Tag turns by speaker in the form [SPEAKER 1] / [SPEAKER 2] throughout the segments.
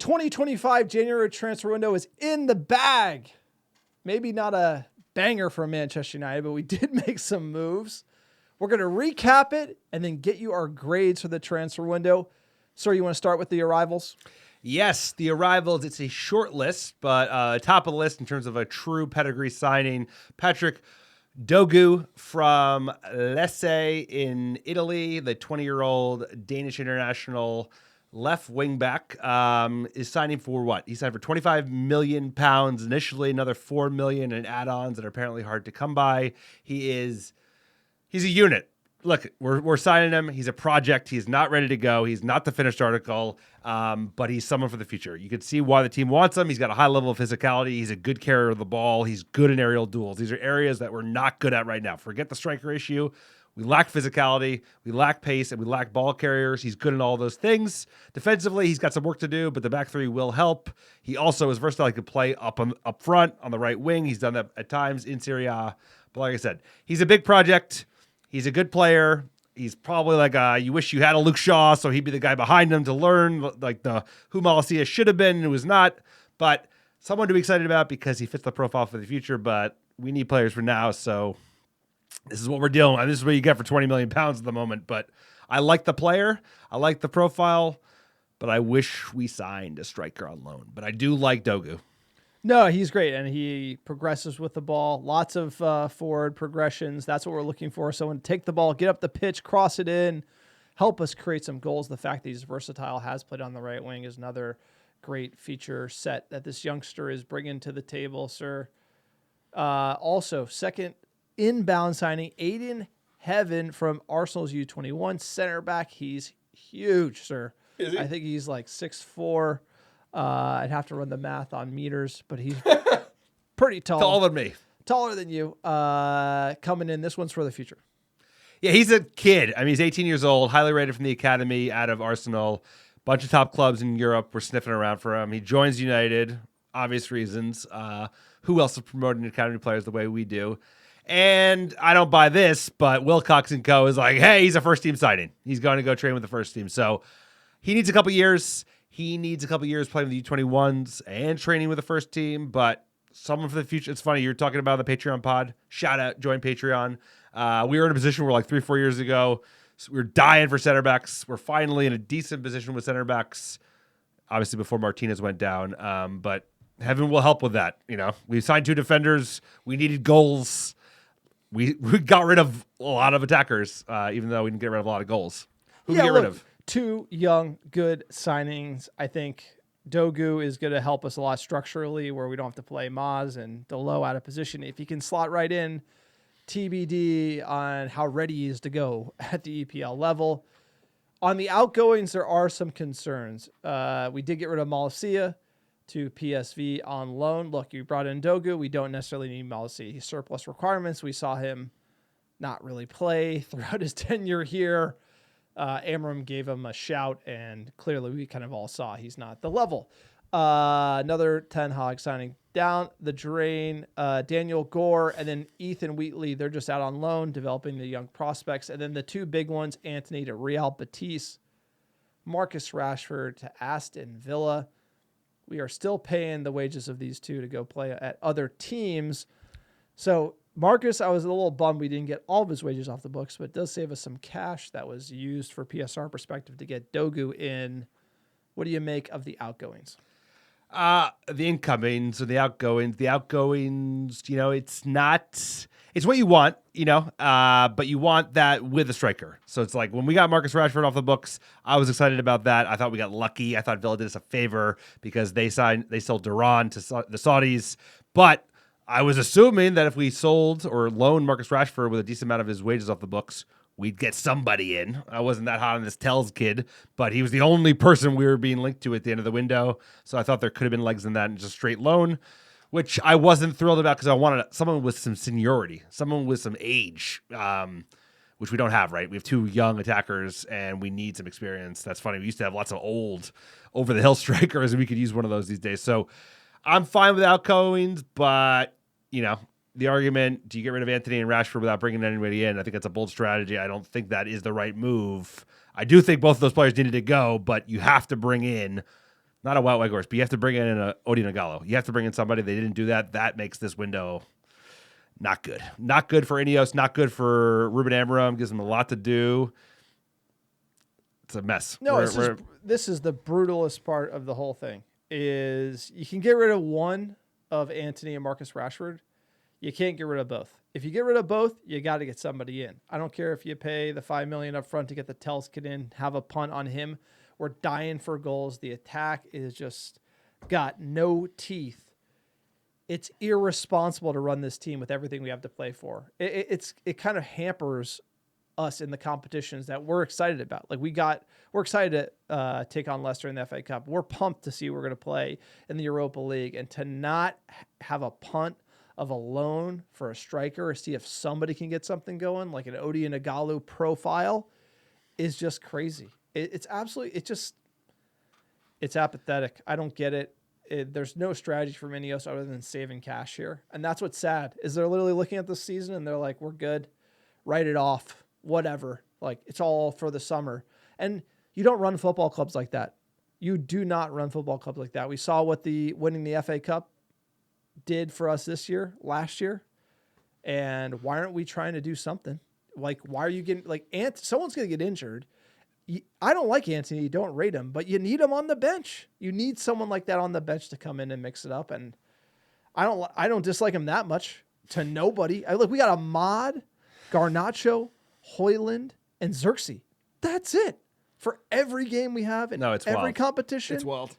[SPEAKER 1] 2025 January transfer window is in the bag. Maybe not a banger for Manchester United, but we did make some moves. We're going to recap it and then get you our grades for the transfer window. Sir, you want to start with the arrivals?
[SPEAKER 2] Yes, the arrivals. It's a short list, but top of the list in terms of a true pedigree signing. Patrick Dorgu from Lecce in Italy, the 20-year-old Danish international left wing back, is signing for what? He signed for £25 million initially, another $4 million in add-ons that are apparently hard to come by. He's a unit. Look, we're signing him. He's a project. He's not ready to go. He's not the finished article, but he's someone for the future. You can see why the team wants him. He's got a high level of physicality. He's a good carrier of the ball. He's good in aerial duels. These are areas that we're not good at right now. Forget the striker issue. We lack physicality, we lack pace, and we lack ball carriers. He's good in all those things. Defensively, he's got some work to do, but the back three will help. He also is versatile. He could play up front on the right wing. He's done that at times in Serie A. But like I said, he's a big project. He's a good player. He's probably like you wish you had a Luke Shaw, so he'd be the guy behind him to learn like the who Malacia should have been and was not. But someone to be excited about because he fits the profile for the future. But we need players for now, so this is what we're dealing with. This is what you get for £20 million at the moment. But I like the player. I like the profile. But I wish we signed a striker on loan. But I do like Dorgu.
[SPEAKER 1] No, he's great, and he progresses with the ball. Lots of forward progressions. That's what we're looking for. Someone take the ball, get up the pitch, cross it in, help us create some goals. The fact that he's versatile, has played on the right wing, is another great feature set that this youngster is bringing to the table, sir. Also, second inbound signing, Ayden Heaven from Arsenal's U21 center back. He's huge, sir.
[SPEAKER 2] Is he?
[SPEAKER 1] I think he's like 6'4". I'd have to run the math on meters, but he's pretty tall.
[SPEAKER 2] Taller than me.
[SPEAKER 1] Taller than you. Coming in. This one's for the future.
[SPEAKER 2] Yeah, he's a kid. I mean, he's 18 years old, highly rated from the academy out of Arsenal. Bunch of top clubs in Europe were sniffing around for him. He joins United, obvious reasons. Who else is promoting academy players the way we do? And I don't buy this, but Wilcox & Co. is like, hey, he's a first-team signing. He's going to go train with the first team. So he needs a couple years. He needs a couple years playing with the U21s and training with the first team, but someone for the future. It's funny, you're talking about the Patreon pod. Shout out, join Patreon. We were in a position where like 3-4 years ago, so we were dying for center backs. We're finally in a decent position with center backs, obviously before Martinez went down, but Heaven will help with that. You know, we signed 2 defenders. We needed goals. We got rid of a lot of attackers, even though we didn't get rid of a lot of goals. Who did we get rid of?
[SPEAKER 1] 2 young, good signings. I think Dorgu is going to help us a lot structurally where we don't have to play Maz and Delo out of position. If he can slot right in, TBD on how ready he is to go at the EPL level. On the outgoings, there are some concerns. We did get rid of Malacia to PSV on loan. Look, you brought in Dorgu. We don't necessarily need Malacia. He's surplus requirements. We saw him not really play throughout his tenure here. Amorim gave him a shout, and clearly we kind of all saw he's not the level. Another Ten Hag signing down the drain. Daniel Gore and then Ethan Wheatley, they're just out on loan, developing the young prospects. And then the 2 big ones, Antony to Real Betis, Marcus Rashford to Aston Villa. We are still paying the wages of these 2 to go play at other teams. So Marcus, I was a little bummed we didn't get all of his wages off the books, but it does save us some cash that was used for PSR perspective to get Dorgu in. What do you make of the outgoings?
[SPEAKER 2] The incomings or the outgoings. The outgoings, you know, it's what you want, you know, but you want that with a striker. So it's like when we got Marcus Rashford off the books, I was excited about that. I thought we got lucky. I thought Villa did us a favor because they sold Duran to the Saudis, but I was assuming that if we sold or loaned Marcus Rashford with a decent amount of his wages off the books, we'd get somebody in. I wasn't that hot on this Tells kid, but he was the only person we were being linked to at the end of the window. So I thought there could have been legs in that and just straight loan, which I wasn't thrilled about because I wanted someone with some seniority, someone with some age, which we don't have, right? We have 2 young attackers and we need some experience. That's funny. We used to have lots of old over-the-hill strikers and we could use one of those these days. So I'm fine with outgoings, but you know, the argument, do you get rid of Antony and Rashford without bringing anybody in? I think that's a bold strategy. I don't think that is the right move. I do think both of those players needed to go, but you have to bring in not a Wout Weghorst, but you have to bring in a Odi Nagalo. You have to bring in somebody. They didn't do that. That makes this window not good. Not good for Ineos. Not good for Ruben Amorim. Gives him a lot to do. It's a mess.
[SPEAKER 1] No, this is the brutalest part of the whole thing. Is you can get rid of one of Antony and Marcus Rashford. You can't get rid of both. If you get rid of both, you got to get somebody in. I don't care if you pay the $5 million up front to get the Tels kid in, have a punt on him. We're dying for goals. The attack is just got no teeth. It's irresponsible to run this team with everything we have to play for. It kind of hampers us in the competitions that we're excited about. Like we're excited to take on Leicester in the FA Cup. We're pumped to see we're going to play in the Europa League, and to not have a punt of a loan for a striker or see if somebody can get something going, like an Odi and Nagalo profile, is just crazy. It's absolutely, it's apathetic. I don't get it. There's no strategy for Ineos other than saving cash here. And that's what's sad, is they're literally looking at this season and they're like, we're good. Write it off. Whatever. Like, it's all for the summer. And you don't run football clubs like that. You do not run football clubs like that. We saw what winning the FA Cup did for us last year. And why aren't we trying to do something? Like, why are you getting, like, someone's going to get injured. I don't like Antony. You don't rate him, but you need him on the bench. You need someone like that on the bench to come in and mix it up. And I don't dislike him that much to nobody. Look, we got Ahmad, Garnacho, Hoyland, and Xerxes. That's it for every game we have in every
[SPEAKER 2] wild.
[SPEAKER 1] Competition.
[SPEAKER 3] It's wild.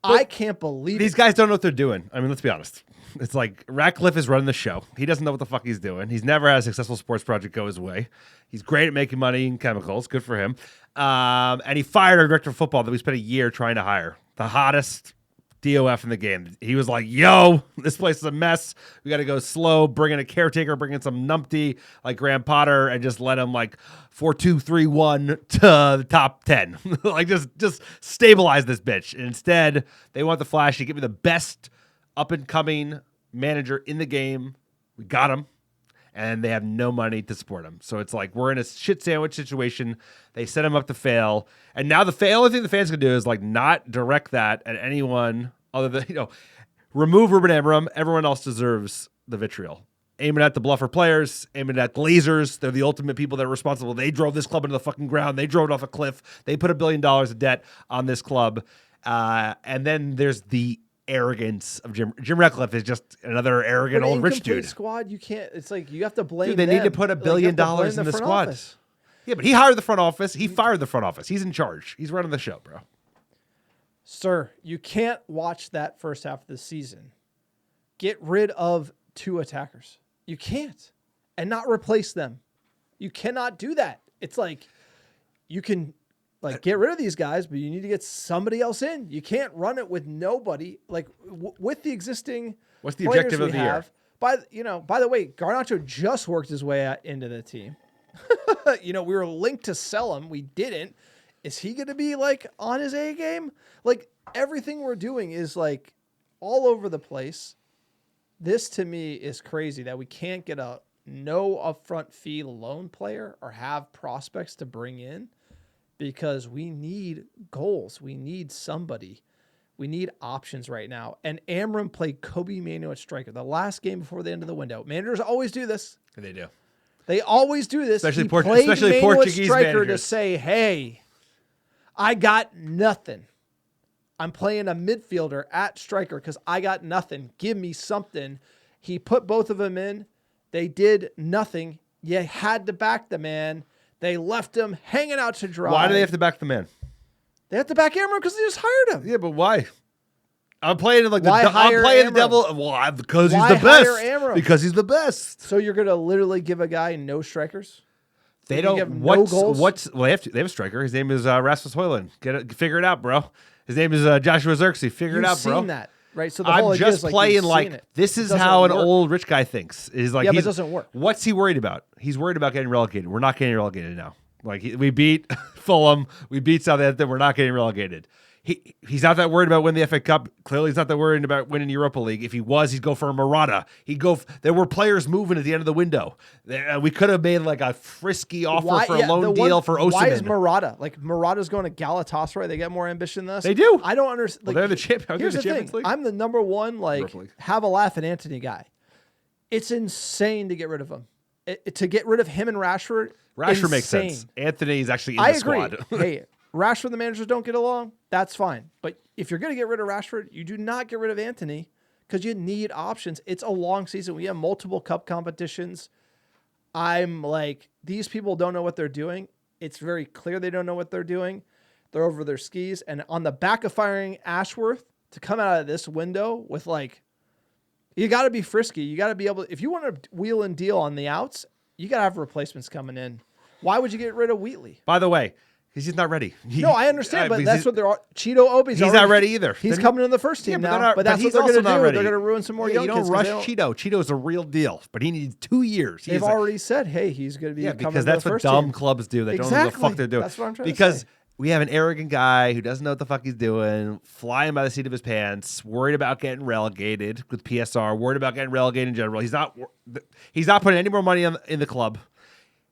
[SPEAKER 1] I can't believe
[SPEAKER 2] these guys don't know what they're doing. I mean, let's be honest. It's like Ratcliffe is running the show. He doesn't know what the fuck he's doing. He's never had a successful sports project go his way. He's great at making money in chemicals. Good for him. And he fired our director of football that we spent a year trying to hire. The hottest DOF in the game. He was like, yo, this place is a mess. We got to go slow, bring in a caretaker, bring in some numpty like Graham Potter, and just let him like 4-2-3-1 to the top 10. Like just stabilize this bitch. And instead, they want the flashy. Give me the best up-and-coming manager in the game. We got him. And they have no money to support him. So it's like we're in a shit sandwich situation. They set him up to fail. And now the only thing the fans can do is like not direct that at anyone other than, remove Ruben Amorim. Everyone else deserves the vitriol. Aiming at the bluffer players, aiming at Glazers. They're the ultimate people that are responsible. They drove this club into the fucking ground. They drove it off a cliff. They put $1 billion of debt on this club. And then there's the arrogance of Jim Ratcliffe is just another arrogant old rich dude.
[SPEAKER 1] Squad, you can't. It's like you have to blame.
[SPEAKER 2] Dude, they need to put $1 billion in the squad.
[SPEAKER 1] Office.
[SPEAKER 2] Yeah, but he hired the front office. He fired the front office. He's in charge. He's running the show, bro.
[SPEAKER 1] Sir, you can't watch that first half of the season. Get rid of 2 attackers. You can't, and not replace them. You cannot do that. It's like you can. Like, get rid of these guys, but you need to get somebody else in. You can't run it with nobody. Like, with the existing
[SPEAKER 2] What's the objective of the year?
[SPEAKER 1] By the way, Garnacho just worked his way out into the team. We were linked to sell him. We didn't. Is he going to be, like, on his A game? Like, everything we're doing is, like, all over the place. This, to me, is crazy that we can't get a no upfront fee loan player or have prospects to bring in. Because we need goals. We need somebody. We need options right now. And Amorim played Kobe Mano at striker the last game before the end of the window. Managers always do this.
[SPEAKER 2] They do.
[SPEAKER 1] They always do this.
[SPEAKER 2] Especially
[SPEAKER 1] Mano
[SPEAKER 2] Portuguese
[SPEAKER 1] striker
[SPEAKER 2] managers.
[SPEAKER 1] to say, hey, I got nothing. I'm playing a midfielder at striker because I got nothing. Give me something. He put both of them in. They did nothing. You had to back the man. They left him hanging out to dry.
[SPEAKER 2] Why do they have to back the man?
[SPEAKER 1] They have to back Amorim because they just hired him.
[SPEAKER 2] Yeah, but why? I'm playing like
[SPEAKER 1] hire
[SPEAKER 2] the
[SPEAKER 1] Amorim?
[SPEAKER 2] devil. Well, because he's
[SPEAKER 1] Why
[SPEAKER 2] the best.
[SPEAKER 1] hire Amorim?
[SPEAKER 2] Because he's the best.
[SPEAKER 1] So you're gonna literally give a guy no strikers?
[SPEAKER 2] They
[SPEAKER 1] You
[SPEAKER 2] don't.
[SPEAKER 1] give no goals?
[SPEAKER 2] Well, they have a striker. His name is Rasmus Højlund. Figure it out, bro. His name is Joshua Xerxes. Figure it out, bro.
[SPEAKER 1] You've seen that, right? So the whole
[SPEAKER 2] I'm
[SPEAKER 1] idea
[SPEAKER 2] just
[SPEAKER 1] is, like,
[SPEAKER 2] playing
[SPEAKER 1] you've
[SPEAKER 2] like
[SPEAKER 1] seen it.
[SPEAKER 2] this
[SPEAKER 1] It
[SPEAKER 2] is
[SPEAKER 1] doesn't
[SPEAKER 2] how an
[SPEAKER 1] work.
[SPEAKER 2] old rich guy thinks. Is like
[SPEAKER 1] Yeah, but it doesn't work.
[SPEAKER 2] What's he worried about? He's worried about getting relegated. We're not getting relegated now. Like we beat Fulham, we beat Southampton. We're not getting relegated. He's not that worried about winning the FA Cup. Clearly, he's not that worried about winning the Europa League. If he was, he'd go for a Morata. There were players moving at the end of the window. We could have made like a frisky offer for a loan deal for Osimhen.
[SPEAKER 1] Why is Morata? Like, Morata's going to Galatasaray. They get more ambition than us.
[SPEAKER 2] They do.
[SPEAKER 1] I don't understand.
[SPEAKER 2] Well, they're the champions.
[SPEAKER 1] Here's the
[SPEAKER 2] Champions
[SPEAKER 1] thing.
[SPEAKER 2] League.
[SPEAKER 1] I'm the number one, like, have a laugh at Antony guy. It's insane to get rid of him. To get rid of him and Rashford.
[SPEAKER 2] Rashford makes sense. Anthony's actually in the squad.
[SPEAKER 1] Hey, Rashford and the managers don't get along. That's fine. But if you're going to get rid of Rashford, you do not get rid of Antony because you need options. It's a long season. We have multiple cup competitions. I'm like, these people don't know what they're doing. It's very clear they don't know what they're doing. They're over their skis. And on the back of firing Ashworth to come out of this window with like, you got to be frisky. You got to be able to, if you want to wheel and deal on the outs, you got to have replacements coming in. Why would you get rid of Wheatley?
[SPEAKER 2] By the way, he's not ready.
[SPEAKER 1] No, I understand, but that's what they're. Cheeto Obi's
[SPEAKER 2] he's not ready either.
[SPEAKER 1] He's coming in the first team now, but that's what they're going to do. They're going to ruin some more young kids.
[SPEAKER 2] You don't rush Cheeto. Cheeto's a real deal, but he needs 2 years.
[SPEAKER 1] They've already said, hey, he's going to be coming
[SPEAKER 2] because that's what dumb clubs do. They don't know what the fuck they're doing.
[SPEAKER 1] That's what I'm trying
[SPEAKER 2] to say. Because
[SPEAKER 1] we
[SPEAKER 2] have an arrogant guy who doesn't know what the fuck he's doing, flying by the seat of his pants, worried about getting relegated with PSR, worried about getting relegated in general. He's not putting any more money in the club.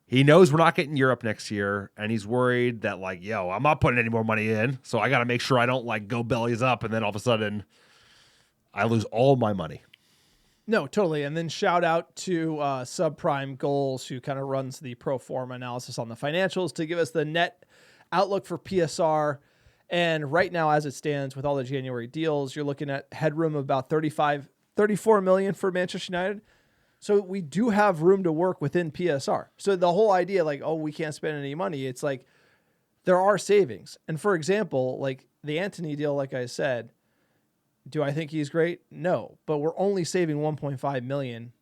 [SPEAKER 2] He knows we're not getting Europe next year, and he's worried that, like, I'm not putting any more money in, so I got to make sure I don't, like, go bellies up, and then all of a sudden I lose all my money.
[SPEAKER 1] No, totally. And then shout out to Subprime Goals, who kind of runs the pro forma analysis on the financials to give us the net outlook for PSR. And right now, as it stands with all the January deals, you're looking at headroom of about 34 million for Manchester United. So we do have room to work within PSR. So the whole idea, like, oh, we can't spend any money, it's like there are savings. And for example, like the Antony deal, like I said, do I think he's great? No, but we're only saving 1.5 million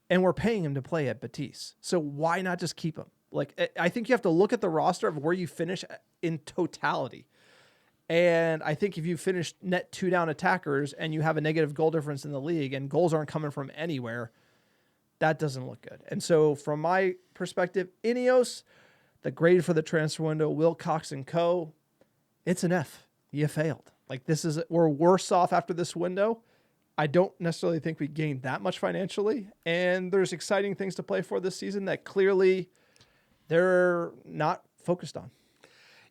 [SPEAKER 1] and we're paying him to play at Betis. So why not just keep him? Like, I think you have to look at the roster of where you finish in totality. And I think if you finish net 2 down attackers and you have a negative goal difference in the league and goals aren't coming from anywhere, that doesn't look good. And so from my perspective, Ineos, the grade for the transfer window, Wilcox and Co., it's an F. You failed. Like, we're worse off after this window. I don't necessarily think we gained that much financially. And there's exciting things to play for this season that clearly they're not focused on.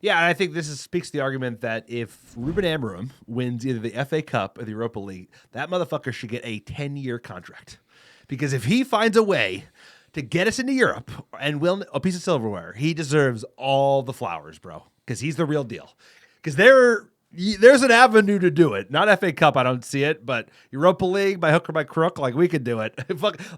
[SPEAKER 2] Yeah, and I think this speaks to the argument that if Ruben Amorim wins either the FA Cup or the Europa League, that motherfucker should get a 10-year contract. Because if he finds a way to get us into Europe and win a piece of silverware, he deserves all the flowers, bro. Because he's the real deal. Because there's an avenue to do it. Not FA Cup, I don't see it, but Europa League, by hook or by crook, like, we could do it.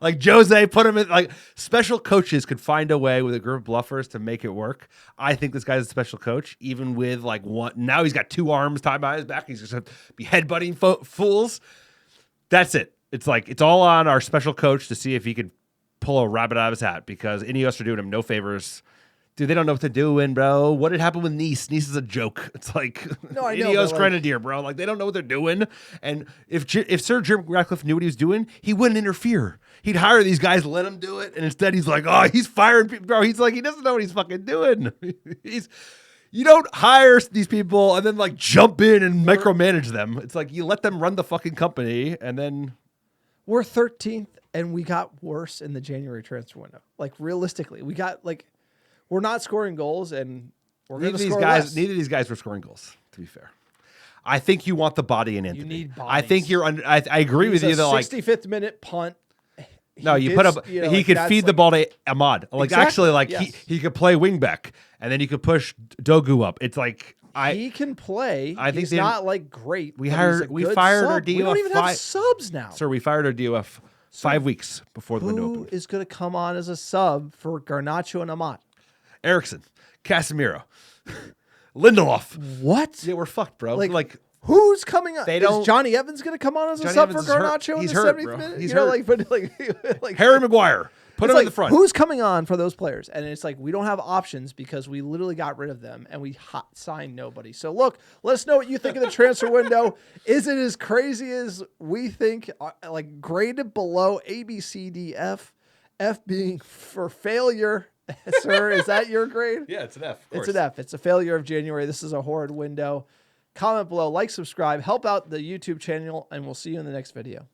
[SPEAKER 2] Like Jose, put him in, like, special coaches could find a way with a group of bluffers to make it work. I think this guy's a special coach, even with, like, one. Now he's got 2 arms tied behind his back. He's just going to be headbutting fools. That's it. It's like, it's all on our special coach to see if he could pull a rabbit out of his hat, because Ineos are doing him no favors. Dude, they don't know what they're doing, bro. What did happen with Nice? Nice is a joke. It's like,
[SPEAKER 1] no, I know,
[SPEAKER 2] Ineos Grenadier, bro. Like, they don't know what they're doing. And if Sir Jim Ratcliffe knew what he was doing, he wouldn't interfere. He'd hire these guys, let them do it, and instead he's like, oh, he's firing people, bro. He's like, he doesn't know what he's fucking doing. You don't hire these people and then, like, jump in and micromanage them. It's like, you let them run the fucking company, and then
[SPEAKER 1] we're 13th, and we got worse in the January transfer window. Like, realistically, we got, like, we're not scoring goals, and we're going to score less.
[SPEAKER 2] Neither of these guys were scoring goals, to be fair. I think you want the body in Antony.
[SPEAKER 1] You need bodies.
[SPEAKER 2] I think you're under. I agree with you that, like,
[SPEAKER 1] 65th minute punt.
[SPEAKER 2] No, he could feed the ball to Ahmad. Like, exactly, actually, like, yes. he could play wing back, and then you could push Dorgu up. It's like,
[SPEAKER 1] he can play.
[SPEAKER 2] I think
[SPEAKER 1] he's not, like, great.
[SPEAKER 2] We fired our DOF.
[SPEAKER 1] We don't even have subs now.
[SPEAKER 2] Sir, we fired our DOF 5 weeks before the window opened.
[SPEAKER 1] Who is going to come on as a sub for Garnacho and Ahmad?
[SPEAKER 2] Eriksson, Casemiro, Lindelof.
[SPEAKER 1] What?
[SPEAKER 2] Yeah, we're fucked, bro.
[SPEAKER 1] Like who's coming on?
[SPEAKER 2] Is
[SPEAKER 1] Johnny Evans going to come on as a sub for Garnacho in the 70th minute?
[SPEAKER 2] He's hurt.
[SPEAKER 1] Like
[SPEAKER 2] Harry Maguire. Put him in the front.
[SPEAKER 1] Who's coming on for those players? And it's like, we don't have options because we literally got rid of them and we signed nobody. So look, let us know what you think of the transfer window. Is it as crazy as we think? Like, graded below A, B, C, D, F. F being for failure. Sir, is that your grade?
[SPEAKER 2] Yeah, it's an F.
[SPEAKER 1] It's an F. It's a failure of January. This is a horrid window. Comment below, like, subscribe, help out the YouTube channel, and we'll see you in the next video.